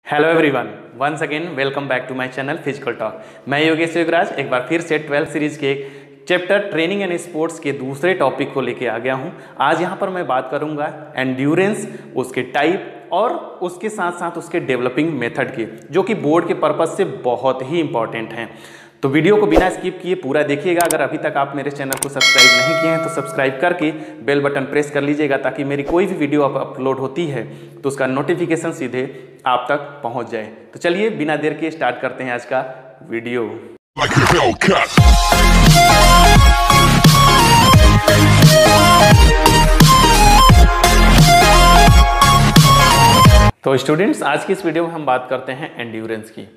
Hello everyone, once again welcome back to my channel physical talk. मैं योगेश युगराज एक बार फिर से 12th सीरीज के चैप्टर ट्रेनिंग एंड स्पोर्ट्स के दूसरे टॉपिक को लेके आ गया हूं। आज यहां पर मैं बात करूंगा एंड्योरेंस, उसके टाइप और उसके साथ साथ उसके डेवलपिंग मेथड की, जो कि बोर्ड के पर्पज से बहुत ही इंपॉर्टेंट हैं। तो वीडियो को बिना स्किप किए पूरा देखिएगा। अगर अभी तक आप मेरे चैनल को सब्सक्राइब नहीं किए हैं तो सब्सक्राइब करके बेल बटन प्रेस कर लीजिएगा, ताकि मेरी कोई भी वीडियो अपलोड होती है तो उसका नोटिफिकेशन सीधे आप तक पहुंच जाए। तो चलिए बिना देर के स्टार्ट करते हैं आज का वीडियो। तो स्टूडेंट्स, आज की इस वीडियो में हम बात करते हैं एंड्योरेंस की।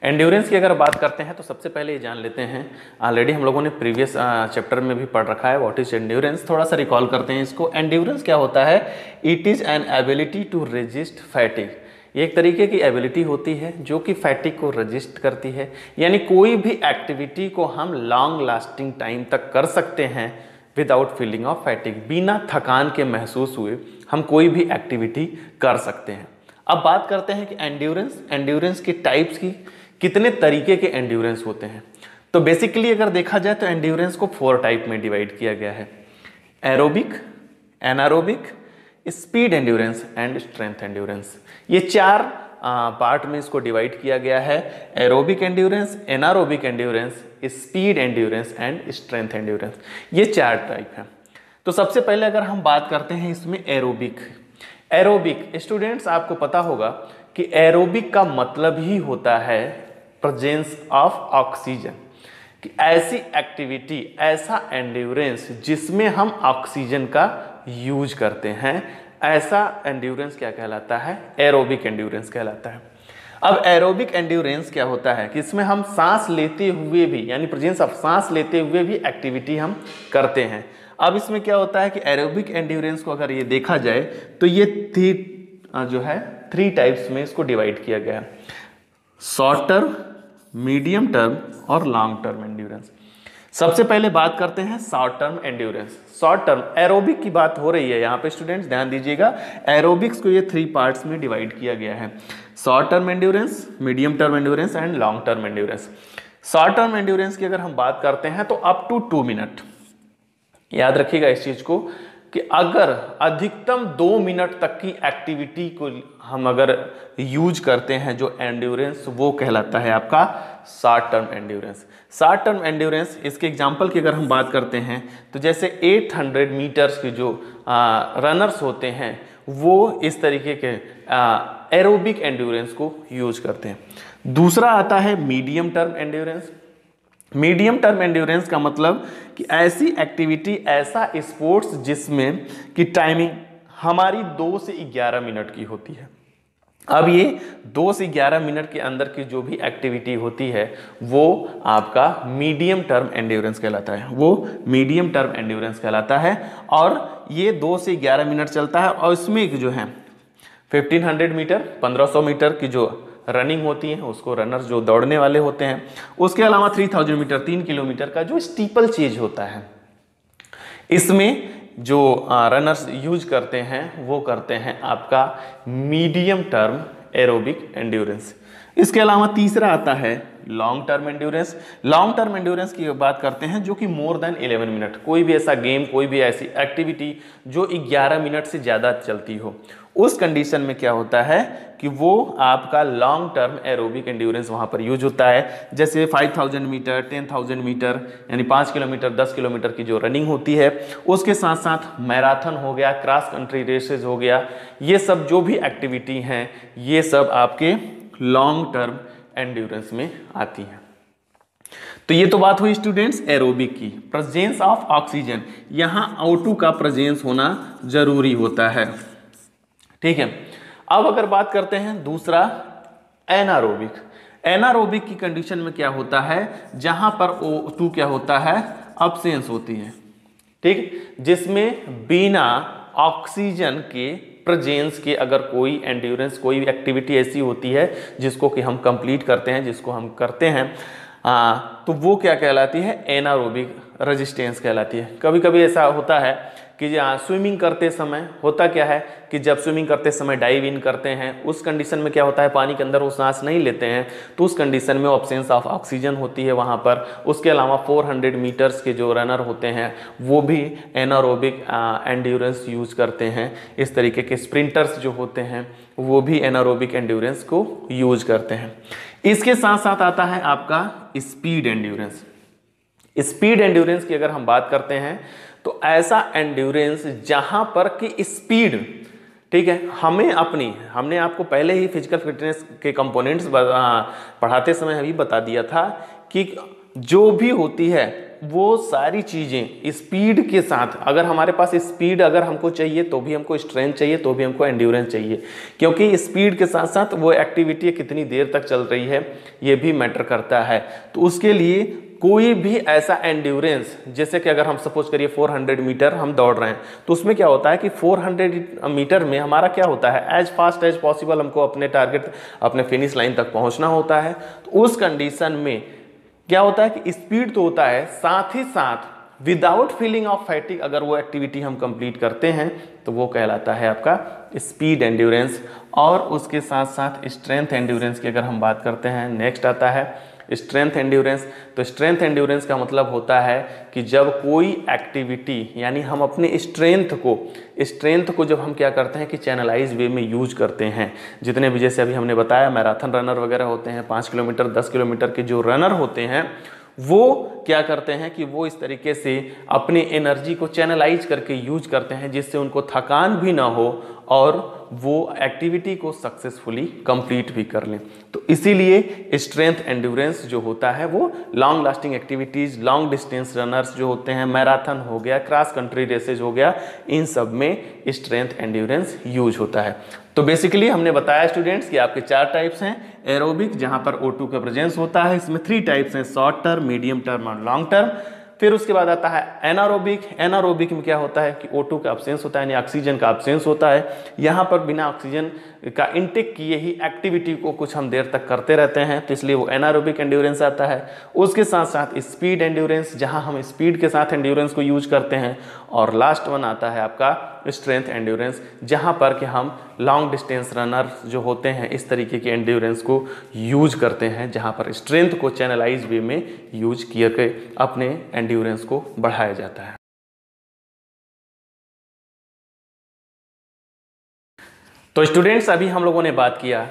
एंड्योरेंस की अगर बात करते हैं तो सबसे पहले ये जान लेते हैं, ऑलरेडी हम लोगों ने प्रीवियस चैप्टर में भी पढ़ रखा है, व्हाट इज एंड्योरेंस। थोड़ा सा रिकॉल करते हैं इसको। एंड्योरेंस क्या होता है? It is an ability to resist fatigue. ये एक तरीके की एबिलिटी होती है जो कि फैटिग को रजिस्ट करती है, यानी कोई भी एक्टिविटी को हम लॉन्ग लास्टिंग टाइम तक कर सकते हैं विदाउट फीलिंग ऑफ फैटिग। बिना थकान के महसूस हुए हम कोई भी एक्टिविटी कर सकते हैं। अब बात करते हैं कि एंड्योरेंस के टाइप्स की, कितने तरीके के एंड्योरेंस होते हैं। तो बेसिकली अगर देखा जाए तो एंड्योरेंस को 4 टाइप में डिवाइड किया गया है: aerobic, anaerobic, speed endurance and strength endurance. ये 4 पार्ट में इसको डिवाइड किया गया है: aerobic endurance, anaerobic endurance, speed endurance and strength endurance. ये 4 टाइप है। तो सबसे पहले अगर हम बात करते हैं इसमें एरोबिक स्टूडेंट्स, आपको पता होगा कि एरोबिक का मतलब ही होता है प्रेजेंस ऑफ ऑक्सीजन, कि ऐसी एक्टिविटी, ऐसा एंड्योरेंस जिसमें हम ऑक्सीजन का यूज करते हैं, ऐसा एंड्योरेंस क्या कहलाता है? एरोबिक एंड्योरेंस कहलाता है। अब एरोबिक एंड्योरेंस क्या होता है कि इसमें हम सांस लेते हुए भी, यानी प्रेजेंस ऑफ सांस लेते हुए भी एक्टिविटी हम करते हैं। अब इसमें क्या होता है कि एरोबिक एंड्योरेंस को अगर ये देखा जाए तो ये 3 टाइप्स में इसको डिवाइड किया गया है: शॉर्ट टर्म, मीडियम टर्म और लॉन्ग टर्म एंड्योरेंस। सबसे पहले बात करते हैं short term endurance. Short term aerobic की बात हो रही है यहाँ पे स्टूडेंट्स, ध्यान दीजिएगा। एरोबिक्स को ये 3 पार्ट्स में डिवाइड किया गया है: short term endurance, medium term endurance and long term endurance. Short term endurance की अगर हम बात करते हैं तो अप टू 2 मिनट, याद रखिएगा इस चीज को, कि अगर अधिकतम 2 मिनट तक की एक्टिविटी को हम अगर यूज करते हैं, जो एंड्योरेंस, वो कहलाता है आपका short term endurance. Short term endurance, इसके एग्जांपल की अगर हम बात करते हैं तो जैसे 800 मीटर्स के जो रनर्स होते हैं वो इस तरीके के एरोबिक एंड्योरेंस को यूज करते हैं। दूसरा आता है medium term endurance. Medium term endurance का मतलब कि ऐसी एक्टिविटी, ऐसा स्पोर्ट्स जिसमें कि टाइमिंग हमारी 2 से 11 मिनट की होती है। अब ये 2 से 11 मिनट के अंदर की जो भी एक्टिविटी होती है वो आपका मीडियम टर्म एंड्योरेंस कहलाता है, वो मीडियम टर्म एंड्योरेंस कहलाता है। और ये 2 से 11 मिनट चलता है। और इसमें जो है 1500 मीटर, 1500 मीटर की जो रनिंग होती है, उसको रनर्स जो दौड़ने वाले होते हैं। उसके अलावा 3000 मीटर, 3 किलोमीटर का जो स्टीपल चेज होता है, इसमें जो रनर्स यूज करते हैं वो करते हैं आपका मीडियम टर्म एरोबिक एंड्योरेंस। इसके अलावा तीसरा आता है long term endurance. Long term endurance की बात करते हैं जो कि मोर देन 11 मिनट, कोई भी ऐसा गेम, कोई भी ऐसी एक्टिविटी जो 11 मिनट से ज़्यादा चलती हो, उस कंडीशन में क्या होता है कि वो आपका लॉन्ग टर्म एरोबिक एंड्योरेंस वहाँ पर यूज होता है। जैसे 5000 मीटर, 10000 मीटर, यानी 5 किलोमीटर, 10 किलोमीटर की जो रनिंग होती है, उसके साथ साथ मैराथन हो गया, क्रॉस कंट्री रेसेस हो गया, ये सब जो भी एक्टिविटी हैं ये सब आपके लॉन्ग टर्म एंड्योरेंस में आती है। तो ये तो बात हुई स्टूडेंट्स एरोबिक की। प्रेजेंस ऑफ ऑक्सीजन, यहाँ O2 का प्रेजेंस होना जरूरी होता है, ठीक है। अब अगर बात करते हैं दूसरा एनारोबिक। एनारोबिक की कंडीशन में क्या होता है, जहां पर O2 क्या होता है, अब्सेंस होती है, ठीक, जिसमें बिना ऑक्सीजन के प्रेजेंस के अगर कोई एंड्योरेंस, कोई एक्टिविटी ऐसी होती है जिसको कि हम कंप्लीट करते हैं, जिसको हम करते हैं, तो वो क्या कहलाती है? एनारोबिक रेजिस्टेंस कहलाती है। कभी कभी ऐसा होता है कि स्विमिंग करते समय होता क्या है कि जब स्विमिंग करते समय डाइव इन करते हैं, उस कंडीशन में क्या होता है, पानी के अंदर वो सांस नहीं लेते हैं, तो उस कंडीशन में ऑब्सेंस ऑफ ऑक्सीजन होती है वहाँ पर। उसके अलावा 400 मीटर्स के जो रनर होते हैं वो भी एनारोबिक एंड्योरेंस यूज करते हैं। इस तरीके के स्प्रिंटर्स जो होते हैं वो भी एनारोबिक एंड्योरेंस को यूज करते हैं। इसके साथ साथ आता है आपका स्पीड एंड्योरेंस। स्पीड एंड्योरेंस की अगर हम बात करते हैं तो ऐसा एंड्योरेंस जहां पर कि स्पीड, ठीक है, हमने आपको पहले ही फिजिकल फिटनेस के कंपोनेंट्स पढ़ाते समय अभी बता दिया था कि जो भी होती है वो सारी चीज़ें स्पीड के साथ, अगर हमारे पास स्पीड अगर हमको चाहिए तो भी हमको स्ट्रेंथ चाहिए, तो भी हमको एंड्योरेंस चाहिए, क्योंकि स्पीड के साथ साथ वो एक्टिविटी कितनी देर तक चल रही है ये भी मैटर करता है। तो उसके लिए कोई भी ऐसा एंड्योरेंस, जैसे कि अगर हम सपोज करिए 400 मीटर हम दौड़ रहे हैं, तो उसमें क्या होता है कि 400 मीटर में हमारा क्या होता है, एज फास्ट एज पॉसिबल हमको अपने टारगेट, अपने फिनिश लाइन तक पहुंचना होता है। तो उस कंडीशन में क्या होता है कि स्पीड तो होता है, साथ ही साथ विदाउट फीलिंग ऑफ फैटिग अगर वो एक्टिविटी हम कंप्लीट करते हैं तो वो कहलाता है आपका स्पीड एंड्योरेंस। और उसके साथ साथ स्ट्रेंथ एंड्योरेंस की अगर हम बात करते हैं, नेक्स्ट आता है स्ट्रेंथ एंड्योरेंस। तो स्ट्रेंथ एंड्योरेंस का मतलब होता है कि जब कोई एक्टिविटी, यानी हम अपने स्ट्रेंथ को जब हम क्या करते हैं कि चैनलाइज वे में यूज करते हैं। जितने भी, जैसे अभी हमने बताया, मैराथन रनर वगैरह होते हैं, 5 किलोमीटर 10 किलोमीटर के जो रनर होते हैं वो क्या करते हैं कि वो इस तरीके से अपनी एनर्जी को चैनलाइज करके यूज करते हैं जिससे उनको थकान भी ना हो और वो एक्टिविटी को सक्सेसफुली कंप्लीट भी कर लें। तो इसीलिए स्ट्रेंथ एंड्योरेंस जो होता है वो long lasting activities, long distance runners जो होते हैं, मैराथन हो गया, क्रॉस कंट्री रेसेज हो गया, इन सब में स्ट्रेंथ एंड्योरेंस यूज होता है। तो बेसिकली हमने बताया स्टूडेंट्स कि आपके 4 टाइप्स हैं। एरोबिक, जहां पर O2 का प्रेजेंस होता है, इसमें 3 टाइप्स हैं, शॉर्ट टर्म, मीडियम टर्म और लॉन्ग टर्म। फिर उसके बाद आता है एनारोबिक। एनारोबिक में क्या होता है कि O2 का अब्सेंस होता है, यानी ऑक्सीजन का अब्सेंस होता है। यहाँ पर बिना ऑक्सीजन का इनटेक किए ही एक्टिविटी को कुछ हम देर तक करते रहते हैं, तो इसलिए वो एनारोबिक एंड्योरेंस आता है। उसके साथ साथ स्पीड एंड्योरेंस, जहाँ हम स्पीड के साथ एंड्योरेंस को यूज करते हैं। और लास्ट वन आता है आपका स्ट्रेंथ एंड्योरेंस, जहाँ पर कि हम लॉन्ग डिस्टेंस रनर जो होते हैं इस तरीके के एंड्योरेंस को यूज करते हैं, जहाँ पर स्ट्रेंथ को चैनलाइज वे में यूज किया के अपने एंड्योरेंस को बढ़ाया जाता है। तो स्टूडेंट्स, अभी हम लोगों ने बात किया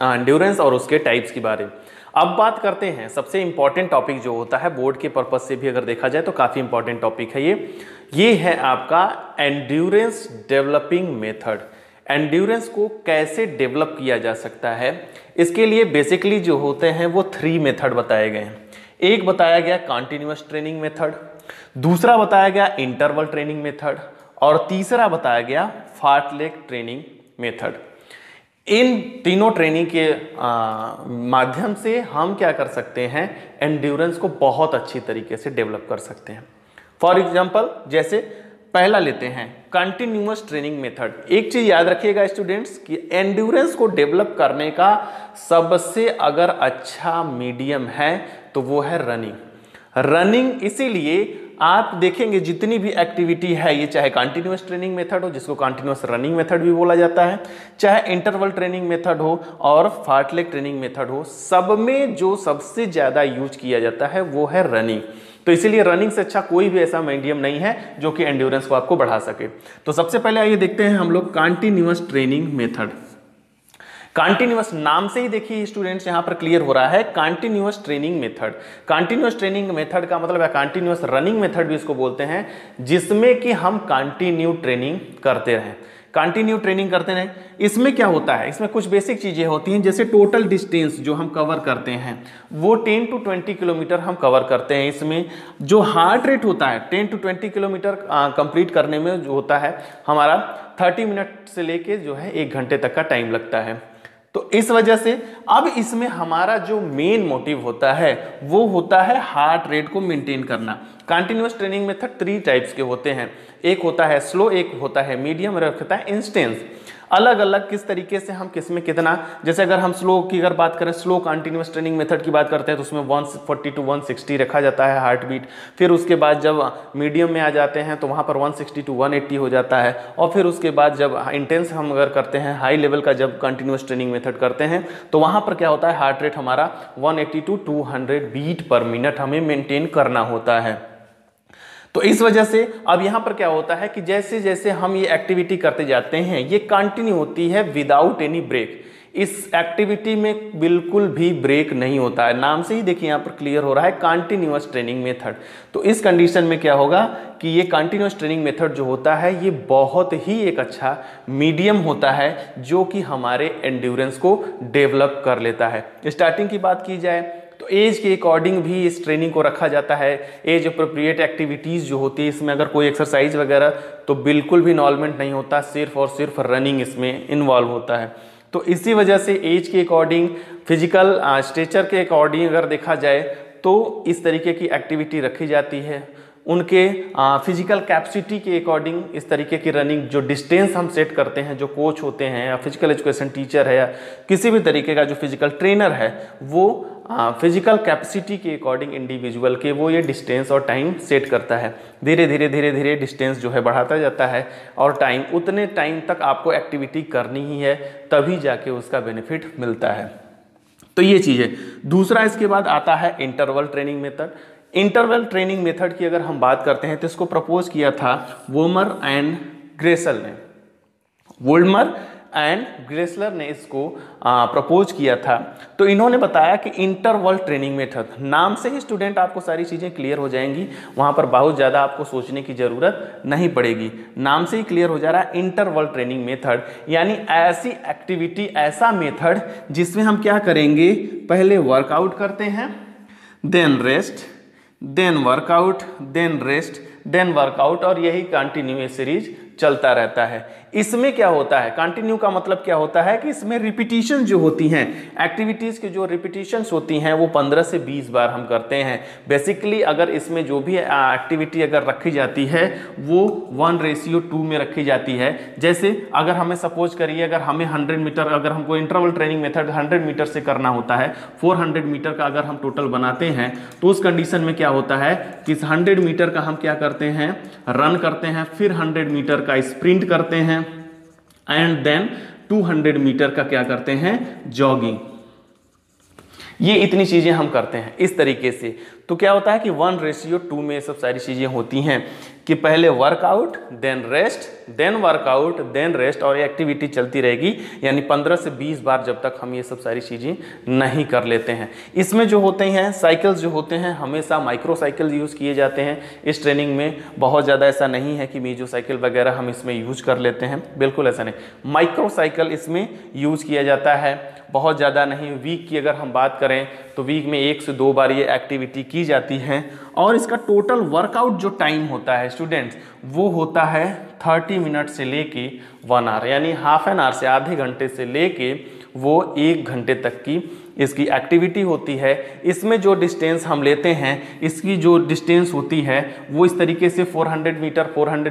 एंड्योरेंस और उसके टाइप्स के बारे में। अब बात करते हैं सबसे इंपॉर्टेंट टॉपिक जो होता है, बोर्ड के पर्पज से भी अगर देखा जाए तो काफ़ी इंपॉर्टेंट टॉपिक है ये है आपका एंड्योरेंस डेवलपिंग मेथड। एंड्योरेंस को कैसे डेवलप किया जा सकता है, इसके लिए बेसिकली जो होते हैं वो 3 मेथड बताए गए हैं। एक बताया गया कंटिन्यूअस ट्रेनिंग मेथड, दूसरा बताया गया इंटरवल ट्रेनिंग मेथड, और तीसरा बताया गया फार्टलेक ट्रेनिंग मेथड। इन तीनों ट्रेनिंग के माध्यम से हम क्या कर सकते हैं, एंड्योरेंस को बहुत अच्छी तरीके से डेवलप कर सकते हैं। फॉर एग्जांपल, जैसे पहला लेते हैं कंटिन्यूअस ट्रेनिंग मेथड। एक चीज याद रखिएगा स्टूडेंट्स कि एंड्योरेंस को डेवलप करने का सबसे अगर अच्छा मीडियम है तो वो है रनिंग। इसीलिए आप देखेंगे जितनी भी एक्टिविटी है, ये चाहे कंटिन्यूअस ट्रेनिंग मेथड हो जिसको कंटिन्यूअस रनिंग मेथड भी बोला जाता है, चाहे इंटरवल ट्रेनिंग मेथड हो और फार्टलेक ट्रेनिंग मेथड हो, सब में जो सबसे ज़्यादा यूज किया जाता है वो है रनिंग। तो इसीलिए रनिंग से अच्छा कोई भी ऐसा मीडियम नहीं है जो कि एंड्योरेंस को आपको बढ़ा सके। तो सबसे पहले आइए देखते हैं हम लोग कंटिन्यूअस ट्रेनिंग मेथड। कंटिन्यूअस नाम से ही देखिए स्टूडेंट्स यहाँ पर क्लियर हो रहा है, continuous training method. Continuous training method का मतलब है कंटिन्यूअस रनिंग मेथड भी इसको बोलते हैं, जिसमें कि हम कंटिन्यू ट्रेनिंग करते रहें, कंटिन्यू ट्रेनिंग करते रहें। इसमें क्या होता है, इसमें कुछ बेसिक चीजें होती हैं, जैसे टोटल डिस्टेंस जो हम कवर करते हैं वो 10 to 20 किलोमीटर हम कवर करते हैं। इसमें जो हार्ट रेट होता है 10 to 20 किलोमीटर कंप्लीट करने में जो होता है हमारा 30 मिनट से लेके जो है 1 घंटे तक का टाइम लगता है। तो इस वजह से अब इसमें हमारा जो मेन मोटिव होता है वो होता है हार्ट रेट को मेंटेन करना। कंटिन्यूअस ट्रेनिंग मेथड 3 टाइप्स के होते हैं, एक होता है स्लो, एक होता है मीडियम और एक होता है इंस्टेंस। अलग अलग किस तरीके से हम किस में कितना, जैसे अगर हम स्लो की अगर बात करें, स्लो कंटिन्यूअस ट्रेनिंग मेथड की बात करते हैं तो उसमें 140 टू 160 रखा जाता है हार्ट बीट। फिर उसके बाद जब मीडियम में आ जाते हैं तो वहाँ पर 160 टू 180 हो जाता है। और फिर उसके बाद जब इंटेंस हम अगर करते हैं, हाई लेवल का जब कंटिन्यूअस ट्रेनिंग मेथड करते हैं तो वहाँ पर क्या होता है, हार्ट रेट हमारा 180 टू 200 बीट पर मिनट हमें मेंटेन करना होता है। तो इस वजह से अब यहाँ पर क्या होता है कि जैसे जैसे हम ये एक्टिविटी करते जाते हैं ये कंटिन्यू होती है विदाउट एनी ब्रेक। इस एक्टिविटी में बिल्कुल भी ब्रेक नहीं होता है। नाम से ही देखिए यहाँ पर क्लियर हो रहा है कंटिन्यूअस ट्रेनिंग मेथड। तो इस कंडीशन में क्या होगा कि ये कंटिन्यूअस ट्रेनिंग मेथड जो होता है ये बहुत ही एक अच्छा मीडियम होता है जो कि हमारे एंड्योरेंस को डेवलप कर लेता है। स्टार्टिंग की बात की जाए तो एज के अकॉर्डिंग भी इस ट्रेनिंग को रखा जाता है। एज अप्रोप्रिएट एक्टिविटीज़ जो होती है इसमें अगर कोई एक्सरसाइज वगैरह तो बिल्कुल भी इन्वॉल्वमेंट नहीं होता, सिर्फ और सिर्फ रनिंग इसमें इन्वॉल्व होता है। तो इसी वजह से एज के अकॉर्डिंग, फिजिकल स्ट्रेचर के अकॉर्डिंग अगर देखा जाए तो इस तरीके की एक्टिविटी रखी जाती है। उनके फिजिकल कैपेसिटी के अकॉर्डिंग इस तरीके की रनिंग, जो डिस्टेंस हम सेट करते हैं, जो कोच होते हैं या फिजिकल एजुकेशन टीचर है या किसी भी तरीके का जो फिजिकल ट्रेनर है वो फिजिकल कैपेसिटी के अकॉर्डिंग इंडिविजुअल के वो ये डिस्टेंस और टाइम सेट करता है। धीरे धीरे डिस्टेंस जो है बढ़ाता जाता है और टाइम, उतने टाइम तक आपको एक्टिविटी करनी ही है तभी जाके उसका बेनिफिट मिलता है। तो ये चीज़ है। दूसरा इसके बाद आता है interval training method. Interval training method की अगर हम बात करते हैं तो इसको प्रपोज किया था वोल्मर एंड ग्रेसल ने। वोल्मर एंड ग्रेसलर ने इसको प्रपोज किया था। तो इन्होंने बताया कि इंटरवल ट्रेनिंग मेथड, नाम से ही स्टूडेंट आपको सारी चीज़ें क्लियर हो जाएंगी, वहाँ पर बहुत ज़्यादा आपको सोचने की ज़रूरत नहीं पड़ेगी। नाम से ही क्लियर हो जा रहा है इंटरवल ट्रेनिंग मेथड, यानी ऐसी एक्टिविटी, ऐसा मेथड जिसमें हम क्या करेंगे, पहले वर्कआउट करते हैं, then rest, then workout, then rest, then workout, और यही कंटिन्यू सीरीज चलता रहता है। इसमें क्या होता है, कंटिन्यू का मतलब क्या होता है कि इसमें रिपीटिशन जो होती हैं, एक्टिविटीज़ की जो रिपीटिशंस होती हैं वो 15 से 20 बार हम करते हैं। बेसिकली अगर इसमें जो भी एक्टिविटी अगर रखी जाती है वो 1:2 में रखी जाती है। जैसे अगर हमें सपोज करिए, अगर हमें 100 मीटर, अगर हमको इंटरवल ट्रेनिंग मेथड 100 मीटर से करना होता है, 400 मीटर का अगर हम टोटल बनाते हैं तो उस कंडीशन में क्या होता है कि इस 100 मीटर का हम क्या करते हैं, रन करते हैं, फिर 100 मीटर का स्प्रिंट करते हैं एंड देन 200 मीटर का क्या करते हैं, जॉगिंग। ये इतनी चीजें हम करते हैं इस तरीके से। तो क्या होता है कि 1:2 में सब सारी चीजें होती हैं कि पहले workout, then rest, then workout, then rest, और ये एक्टिविटी चलती रहेगी, यानी 15 से 20 बार जब तक हम ये सब सारी चीज़ें नहीं कर लेते हैं। इसमें जो होते हैं साइकिल्स जो होते हैं, हमेशा माइक्रो साइकिल यूज़ किए जाते हैं इस ट्रेनिंग में। बहुत ज़्यादा ऐसा नहीं है कि मीजो साइकिल वगैरह हम इसमें यूज़ कर लेते हैं, बिल्कुल ऐसा नहीं। माइक्रो साइकिल इसमें यूज़ किया जाता है, बहुत ज़्यादा नहीं। वीक की अगर हम बात करें तो वीक में 1 से 2 बार ये एक्टिविटी की जाती है। और इसका टोटल वर्कआउट जो टाइम होता है स्टूडेंट्स, वो होता है 30 मिनट से लेके 1 आवर, यानी हाफ एन आवर से, आधे घंटे से लेके वो 1 घंटे तक की इसकी एक्टिविटी होती है। इसमें जो डिस्टेंस हम लेते हैं, इसकी जो डिस्टेंस होती है वो इस तरीके से 400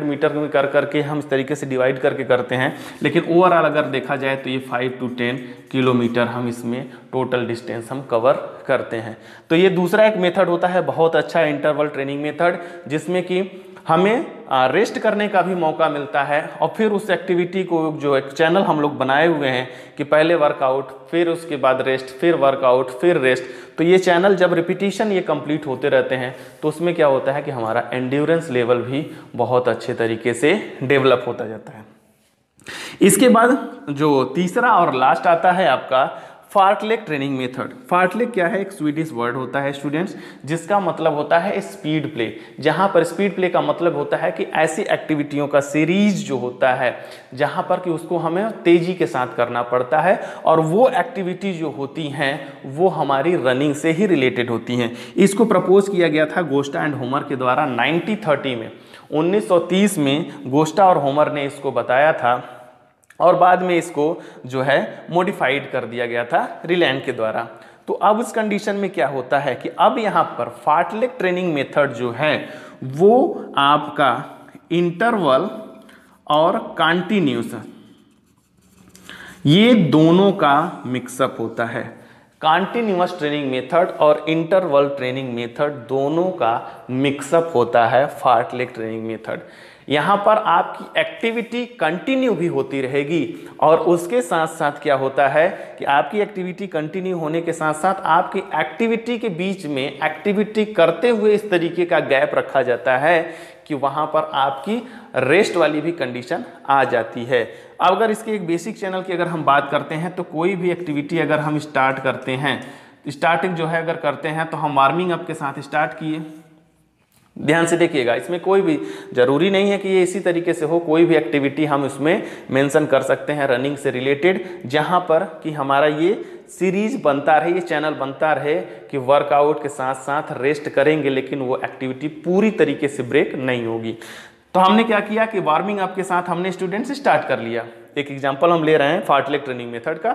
मीटर में कर करके हम इस तरीके से डिवाइड करके करते हैं। लेकिन ओवरऑल अगर देखा जाए तो ये 5 to 10 किलोमीटर हम इसमें टोटल डिस्टेंस हम कवर करते हैं। तो ये दूसरा एक मेथड होता है बहुत अच्छा इंटरवल ट्रेनिंग मेथड, जिसमें कि हमें रेस्ट करने का भी मौका मिलता है। और फिर उस एक्टिविटी को, जो एक चैनल हम लोग बनाए हुए हैं कि पहले वर्कआउट, फिर उसके बाद रेस्ट, फिर वर्कआउट, फिर रेस्ट, तो ये चैनल जब रिपीटिशन ये कंप्लीट होते रहते हैं तो उसमें क्या होता है कि हमारा एंड्योरेंस लेवल भी बहुत अच्छे तरीके से डेवलप होता जाता है। इसके बाद जो तीसरा और लास्ट आता है आपका फार्टलेग ट्रेनिंग मेथड। फार्टलेग क्या है, एक स्वीडिश वर्ड होता है स्टूडेंट्स, जिसका मतलब होता है स्पीड प्ले। जहां पर स्पीड प्ले का मतलब होता है कि ऐसी एक्टिविटियों का सीरीज जो होता है जहां पर कि उसको हमें तेजी के साथ करना पड़ता है, और वो एक्टिविटी जो होती हैं वो हमारी रनिंग से ही रिलेटेड होती हैं। इसको प्रपोज किया गया था गोस्टा एंड होमर के द्वारा 1930 में। 1930 में गोस्टा और होमर ने इसको बताया था, और बाद में इसको जो है मॉडिफाइड कर दिया गया था रिलैंड के द्वारा। तो अब इस कंडीशन में क्या होता है कि अब यहाँ पर फार्टलेग ट्रेनिंग मेथड जो है वो आपका इंटरवल और कंटिन्यूस ये दोनों का मिक्सअप होता है। कॉन्टिन्यूअस ट्रेनिंग मेथड और इंटरवल ट्रेनिंग मेथड दोनों का मिक्सअप होता है फार्टलेग ट्रेनिंग मेथड। यहाँ पर आपकी एक्टिविटी कंटिन्यू भी होती रहेगी और उसके साथ साथ क्या होता है कि आपकी एक्टिविटी कंटिन्यू होने के साथ साथ आपकी एक्टिविटी के बीच में एक्टिविटी करते हुए इस तरीके का गैप रखा जाता है कि वहाँ पर आपकी रेस्ट वाली भी कंडीशन आ जाती है। अब अगर इसके एक बेसिक चैनल की अगर हम बात करते हैं तो कोई भी एक्टिविटी अगर हम स्टार्ट करते हैं, स्टार्टिंग जो है अगर करते हैं तो हम वार्मिंग अप के साथ स्टार्ट किए। ध्यान से देखिएगा, इसमें कोई भी जरूरी नहीं है कि ये इसी तरीके से हो, कोई भी एक्टिविटी हम इसमें मेंशन कर सकते हैं रनिंग से रिलेटेड, जहां पर कि हमारा ये सीरीज बनता रहे, ये चैनल बनता रहे कि वर्कआउट के साथ साथ रेस्ट करेंगे लेकिन वो एक्टिविटी पूरी तरीके से ब्रेक नहीं होगी। तो हमने क्या किया कि वार्मिंग अप के साथ हमने स्टूडेंट्स स्टार्ट कर लिया। एक एग्जाम्पल हम ले रहे हैं फार्टलेग ट्रेनिंग मेथड का।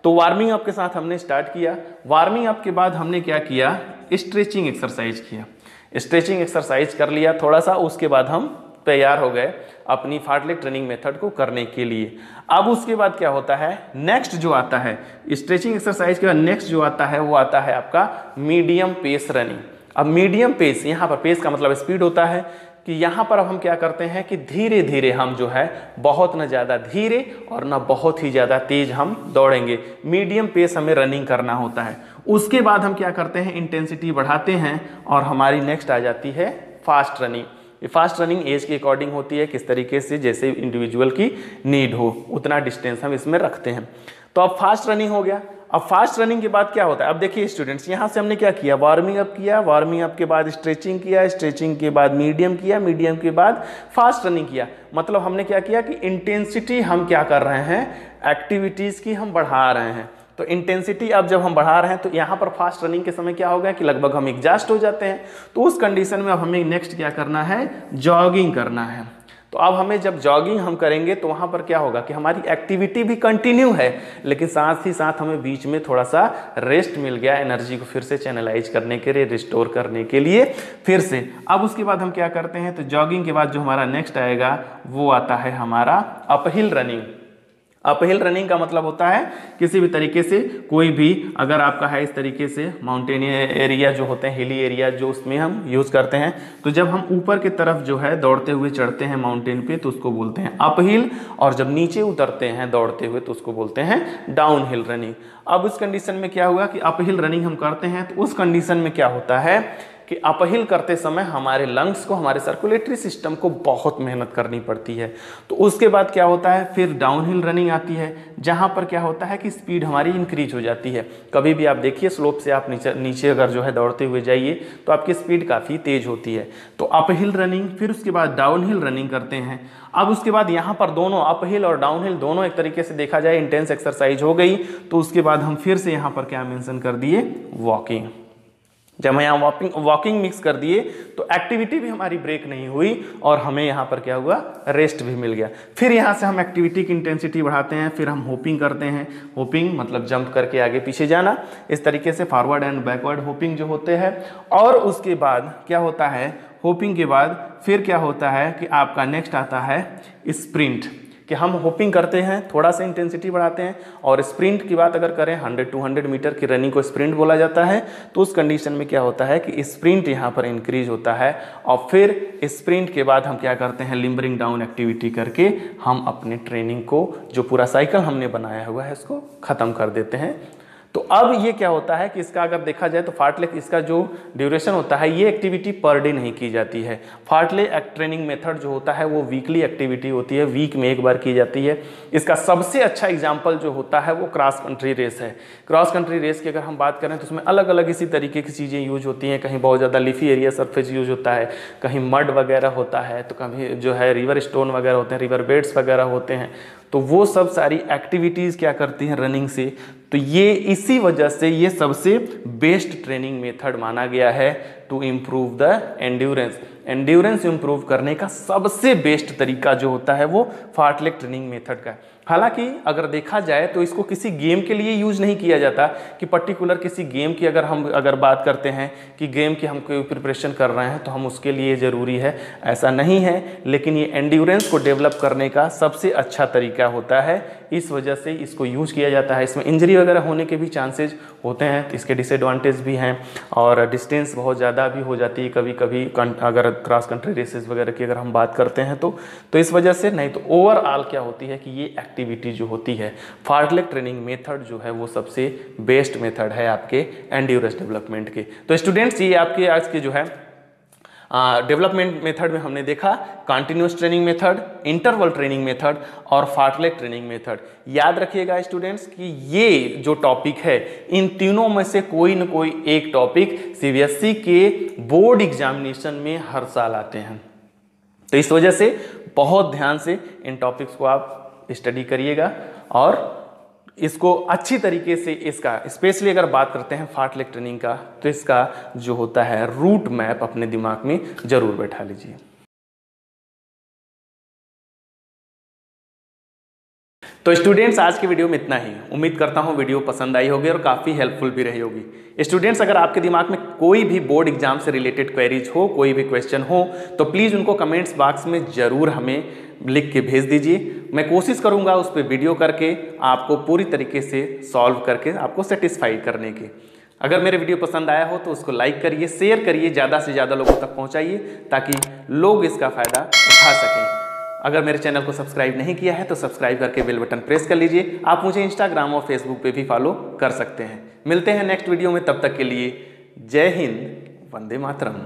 तो वार्मिंग अप के साथ हमने स्टार्ट किया। वार्मिंग अप के बाद हमने क्या किया, स्ट्रेचिंग एक्सरसाइज किया। स्ट्रेचिंग एक्सरसाइज कर लिया थोड़ा सा, उसके बाद हम तैयार हो गए अपनी फार्टलेग ट्रेनिंग मेथड को करने के लिए। अब उसके बाद क्या होता है, नेक्स्ट जो आता है स्ट्रेचिंग एक्सरसाइज के बाद नेक्स्ट जो आता है वो आता है आपका मीडियम पेस रनिंग। अब मीडियम पेस, यहाँ पर पेस का मतलब स्पीड होता है कि यहाँ पर अब हम क्या करते हैं कि धीरे धीरे हम जो है बहुत न ज़्यादा धीरे और न बहुत ही ज़्यादा तेज हम दौड़ेंगे। मीडियम पेस हमें रनिंग करना होता है। उसके बाद हम क्या करते हैं, इंटेंसिटी बढ़ाते हैं और हमारी नेक्स्ट आ जाती है फास्ट रनिंग। ये फास्ट रनिंग एज के अकॉर्डिंग होती है, किस तरीके से जैसे इंडिविजुअल की नीड हो उतना डिस्टेंस हम इसमें रखते हैं। तो अब फास्ट रनिंग हो गया। अब फास्ट रनिंग के बाद क्या होता है, अब देखिए स्टूडेंट्स, यहाँ से हमने क्या किया, वार्मिंग अप किया, वार्मिंग अप के बाद स्ट्रेचिंग किया, स्ट्रेचिंग के बाद मीडियम किया, मीडियम के बाद फास्ट रनिंग किया। मतलब हमने क्या किया कि इंटेंसिटी हम क्या कर रहे हैं, एक्टिविटीज़ की हम बढ़ा रहे हैं। तो इंटेंसिटी अब जब हम बढ़ा रहे हैं तो यहाँ पर फास्ट रनिंग के समय क्या होगा कि लगभग हम एग्जॉस्ट हो जाते हैं। तो उस कंडीशन में अब हमें नेक्स्ट क्या करना है, जॉगिंग करना है। तो अब हमें जब जॉगिंग हम करेंगे तो वहाँ पर क्या होगा कि हमारी एक्टिविटी भी कंटिन्यू है लेकिन साथ ही साथ हमें बीच में थोड़ा सा रेस्ट मिल गया, एनर्जी को फिर से चैनलाइज करने के लिए, रिस्टोर करने के लिए फिर से। अब उसके बाद हम क्या करते हैं, तो जॉगिंग के बाद जो हमारा नेक्स्ट आएगा वो आता है हमारा अपहिल रनिंग। अपहिल रनिंग का मतलब होता है किसी भी तरीके से कोई भी अगर आपका है इस तरीके से माउंटेन एरिया जो होते हैं, हिली एरिया जो उसमें हम यूज़ करते हैं, तो जब हम ऊपर की तरफ जो है दौड़ते हुए चढ़ते हैं माउंटेन पे तो उसको बोलते हैं अपहिल, और जब नीचे उतरते हैं दौड़ते हुए तो उसको बोलते हैं डाउन हिल रनिंग। अब उस कंडीशन में क्या हुआ कि अपहिल रनिंग हम करते हैं तो उस कंडीशन में क्या होता है कि अपहिल करते समय हमारे लंग्स को, हमारे सर्कुलेटरी सिस्टम को बहुत मेहनत करनी पड़ती है। तो उसके बाद क्या होता है, फिर डाउनहिल रनिंग आती है जहाँ पर क्या होता है कि स्पीड हमारी इंक्रीज हो जाती है। कभी भी आप देखिए स्लोप से आप नीचे अगर जो है दौड़ते हुए जाइए तो आपकी स्पीड काफ़ी तेज होती है। तो अपहिल रनिंग, फिर उसके बाद डाउनहिल रनिंग करते हैं। अब उसके बाद यहाँ पर दोनों अपहिल और डाउनहिल दोनों एक तरीके से देखा जाए इंटेंस एक्सरसाइज हो गई। तो उसके बाद हम फिर से यहाँ पर क्या मेंशन कर दिए, वॉकिंग। जब हम यहाँ वॉकिंग मिक्स कर दिए तो एक्टिविटी भी हमारी ब्रेक नहीं हुई और हमें यहाँ पर क्या हुआ, रेस्ट भी मिल गया। फिर यहाँ से हम एक्टिविटी की इंटेंसिटी बढ़ाते हैं, फिर हम होपिंग करते हैं। होपिंग मतलब जंप करके आगे पीछे जाना, इस तरीके से फॉरवर्ड एंड बैकवर्ड होपिंग जो होते हैं। और उसके बाद क्या होता है, होपिंग के बाद फिर क्या होता है कि आपका नेक्स्ट आता है स्प्रिंट, कि हम होपिंग करते हैं, थोड़ा सा इंटेंसिटी बढ़ाते हैं। और स्प्रिंट की बात अगर करें 100-200 मीटर की रनिंग को स्प्रिंट बोला जाता है। तो उस कंडीशन में क्या होता है कि स्प्रिंट यहाँ पर इंक्रीज होता है और फिर स्प्रिंट के बाद हम क्या करते हैं, लिम्बरिंग डाउन एक्टिविटी करके हम अपने ट्रेनिंग को, जो पूरा साइकिल हमने बनाया हुआ है, इसको ख़त्म कर देते हैं। तो अब ये क्या होता है कि इसका अगर देखा जाए तो फार्टलेग इसका जो ड्यूरेशन होता है, ये एक्टिविटी पर डे नहीं की जाती है। फार्टलेग ट्रेनिंग मेथड जो होता है वो वीकली एक्टिविटी होती है, वीक में एक बार की जाती है। इसका सबसे अच्छा एग्जाम्पल जो होता है वो क्रॉस कंट्री रेस है। क्रॉस कंट्री रेस की अगर हम बात करें तो उसमें अलग अलग इसी तरीके की चीज़ें यूज होती हैं। कहीं बहुत ज़्यादा लिफी एरिया सरफेस यूज होता है, कहीं मड वगैरह होता है, तो कभी जो है रिवर स्टोन वगैरह होते हैं, रिवर बेड्स वगैरह होते हैं। तो वो सब सारी एक्टिविटीज़ क्या करती हैं रनिंग से। तो ये इसी वजह से ये सबसे बेस्ट ट्रेनिंग मेथड माना गया है to improve the endurance. Endurance improve करने का सबसे बेस्ट तरीका जो होता है वो फार्टलेक ट्रेनिंग मेथड का है। हालांकि अगर देखा जाए तो इसको किसी गेम के लिए यूज नहीं किया जाता कि पर्टिकुलर किसी गेम की अगर बात करते हैं कि गेम की हम कोई प्रिपरेशन कर रहे हैं तो हम उसके लिए ज़रूरी है, ऐसा नहीं है। लेकिन ये एंड्योरेंस को डेवलप करने का सबसे अच्छा तरीका होता है, इस वजह से इसको यूज किया जाता है। इसमें इंजरी वगैरह होने के भी चांसेज होते हैं, तो इसके डिसएडवांटेज भी हैं और डिस्टेंस बहुत ज़्यादा भी हो जाती है कभी कभी अगर क्रॉस कंट्री रेसेस वगैरह की अगर हम बात करते हैं तो इस वजह से। नहीं तो ओवरऑल क्या होती है कि ये एक्टिविटी जो होती है फार्टलेक ट्रेनिंग मेथड जो है वो सबसे बेस्ट मेथड है आपके एंड्योरेंस डेवलपमेंट के। तो स्टूडेंट्स ये आपके आज के जो है डेवलपमेंट मेथड में हमने देखा continuous training method, interval training method और फार्टलेक ट्रेनिंग मेथड। याद रखिएगा स्टूडेंट्स कि ये जो टॉपिक है इन तीनों में से कोई न कोई एक टॉपिक सीबीएसई के बोर्ड एग्जामिनेशन में हर साल आते हैं। तो इस वजह से बहुत ध्यान से इन टॉपिक्स को आप स्टडी करिएगा और इसको अच्छी तरीके से इसका स्पेशली अगर बात करते हैं फार्टलेक ट्रेनिंग का तो इसका जो होता है रूट मैप अपने दिमाग में जरूर बैठा लीजिए। तो स्टूडेंट्स आज की वीडियो में इतना ही। उम्मीद करता हूँ वीडियो पसंद आई होगी और काफ़ी हेल्पफुल भी रही होगी। स्टूडेंट्स अगर आपके दिमाग में कोई भी बोर्ड एग्जाम से रिलेटेड क्वेरीज हो, कोई भी क्वेश्चन हो तो प्लीज़ उनको कमेंट्स बॉक्स में ज़रूर हमें लिख के भेज दीजिए। मैं कोशिश करूँगा उस पर वीडियो करके आपको पूरी तरीके से सॉल्व करके आपको सेटिस्फाई करने के। अगर मेरे वीडियो पसंद आया हो तो उसको लाइक करिए, शेयर करिए, ज़्यादा से ज़्यादा लोगों तक पहुँचाइए ताकि लोग इसका फ़ायदा उठा सकें। अगर मेरे चैनल को सब्सक्राइब नहीं किया है तो सब्सक्राइब करके बेल बटन प्रेस कर लीजिए। आप मुझे इंस्टाग्राम और फेसबुक पे भी फॉलो कर सकते हैं। मिलते हैं नेक्स्ट वीडियो में, तब तक के लिए जय हिंद, वंदे मातरम।